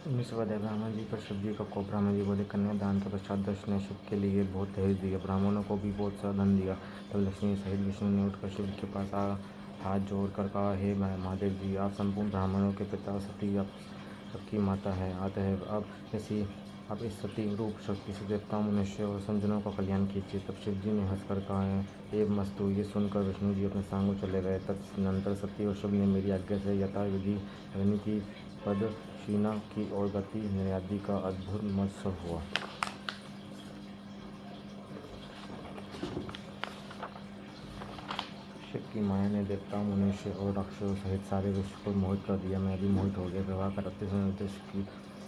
विश्ववादी ब्राह्मण जी पर शिव जी को ब्राह्मण जी बोले, कन्यादान के पश्चात दक्ष ने शिव के लिए बहुत दहेज दिया, ब्राह्मणों को भी बहुत सा धन दिया। तब लक्ष्मी सहित विष्णु ने उठकर शिव के पास हाथ जोड़कर कहा, हे महादेव जी, आप संपूर्ण ब्राह्मणों के पिता, सती आप सबकी माता है, अतएव अब इस सती रूप शक्ति से देवताओं, मनुष्य और संजनों का कल्याण कीजिए। तब शिव जी ने हंसकर कहा, एवं मस्तु। ये सुनकर विष्णु जी अपने सांग चले गए। तदनंतर सती और शिव ने मेरी आज्ञा से यथाविधि अग्नि की प्रदक्षिणा की और गति निर्याति का अद्भुत महोत्सव हुआ। शिव की माया ने देवताओं, मनुष्य और राक्षसों सहित सारे विश्व को मोहित कर दिया। मैं भी मोहित हो गया। विवाह करते समय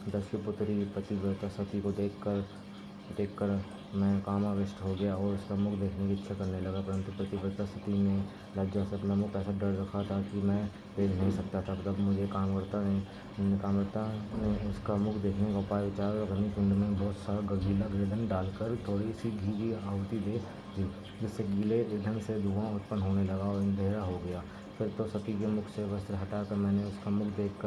दक्ष की पुत्री पतिव्रता सती को देखकर मैं कामाविष्ट हो गया और उसका मुख देखने की इच्छा करने लगा, परंतु पतिव्रता सती ने लज्जा से अपना मुख ऐसा डर रखा था कि मैं देख नहीं सकता था। तब मुझे कामव्रता ने उसका मुख देखने का उपाय विचार और अग्निकुंड में बहुत सा गीला ईंधन डालकर थोड़ी सी घी की आहुति दे दी, जिससे गीले ईंधन से धुआं उत्पन्न होने लगा और अंधेरा हो गया। फिर तो सती के मुख से वस्त्र हटाकर मैंने उसका मुख देख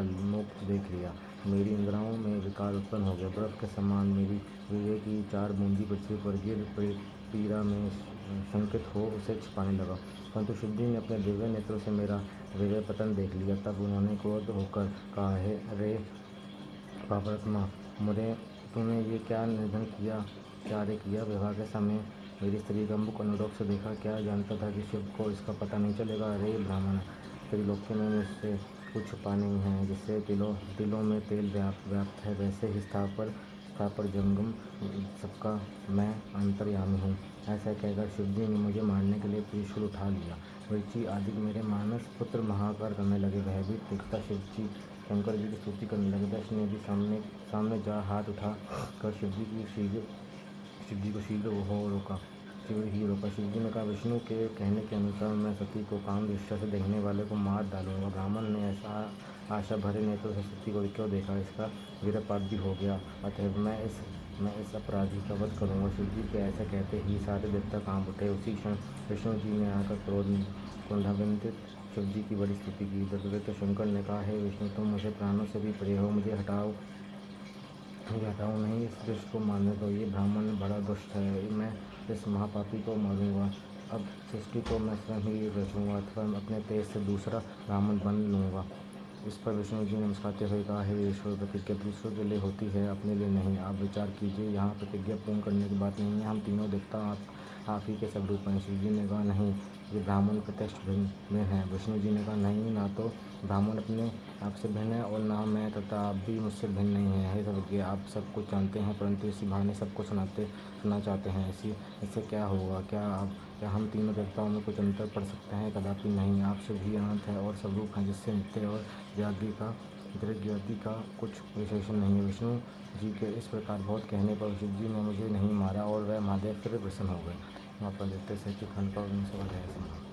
लिया। मेरी इंद्रियों में विकार उत्पन्न हो गया। बर्फ के समान मेरी वीर्य की 4 बूंदी पृथ्वी पर गिर पीड़ा में शंकित हो उसे छिपाने लगा, परंतु शिव जी ने अपने दिव्य नेत्रों से मेरा वीर्य पतन देख लिया। तब उन्होंने क्रोध होकर कहा, रे पापात्मा, मुझे तूने ये क्या निधन किया। विवाह के समय मेरी स्त्री का मुख अनुरोध से देखा, क्या जानता था कि शिव को इसका पता नहीं चलेगा। अरे ब्राह्मण, त्रिलोकी में मुझसे कुछ छुपा नहीं है। जिससे तिलों में तेल व्याप्त है, वैसे ही स्थापर जंगम सबका मैं अंतर्यामी हूँ। ऐसा कहकर शिव जी ने मुझे मारने के लिए त्रिशूल उठा लिया। वृक्षि आदि मेरे मानस पुत्र महाकार करने लगे। भयभीत दिखता शिव जी शंकर जी की स्तुति करने लगे। दक्ष ने भी सामने जा हाथ उठा कर शिव जी को शीघ्र ही रोका। शिव जी ने कहा, विष्णु के कहने के अनुसार मैं सती को काम दृष्टि से देखने वाले को मार डालूंगा। ब्राह्मण ने ऐसा आशा भरे नेत्रों से सती को क्यों देखा, इसका वीरपात भी हो गया, अतएव मैं इस अपराधी का वध करूंगा। शिव जी के ऐसा कहते ही सारे देवता कांप उठे। उसी क्षण विष्णु जी ने आकर क्रोधान्वित शिव जी की बड़ी स्तुति की। तदुपरांत शंकर ने कहा, हे विष्णु, तुम मुझे प्राणों से भी प्रिय हो, मुझे हटाओ नहीं, इस दुष्ट को मारने दो। ये ब्राह्मण बड़ा दुष्ट है, मैं इस महापापी को मारूंगा। अब सृष्टि को मैं स्वयं ही रचूंगा अथवा अपने तेज से दूसरा ब्राह्मण बन लूँगा। इस पर विष्णु जी ने मुस्कुराते हुए कहा, हे ईश्वर, प्रतिज्ञा दूसरों के लिए होती है, अपने लिए नहीं। आप विचार कीजिए, यहाँ प्रतिज्ञा पूर्ण करने की बात नहीं है। हम तीनों देवता आप ही के सब रूप हैं। शिव जी ने कहा, नहीं, ये ब्राह्मण प्रत्यक्ष भिन्न है। विष्णु जी ने कहा, नहीं, ना तो ब्राह्मण अपने आप से भिन्न है और ना मैं तथा आप भी मुझसे भिन्न नहीं है। हे सर्वज्ञ, आप सब कुछ जानते हैं, परंतु इसी बहाने सबको सुनना चाहते हैं। इससे क्या होगा? क्या हम तीनों देवताओं में कुछ अंतर पड़ सकते हैं? कदापि नहीं। आप शिव ही अनंत है और स्वरूप हैं, जिससे नित्य और ज्ञाति का कुछ विशेषण नहीं है। विष्णु जी के इस प्रकार बहुत कहने पर शिव जी ने मुझे नहीं मारा और वह महादेव फिर प्रसन्न हो गए। वहाँ पर देखते हैं कि खंड का 19 अध्याय समाप्त।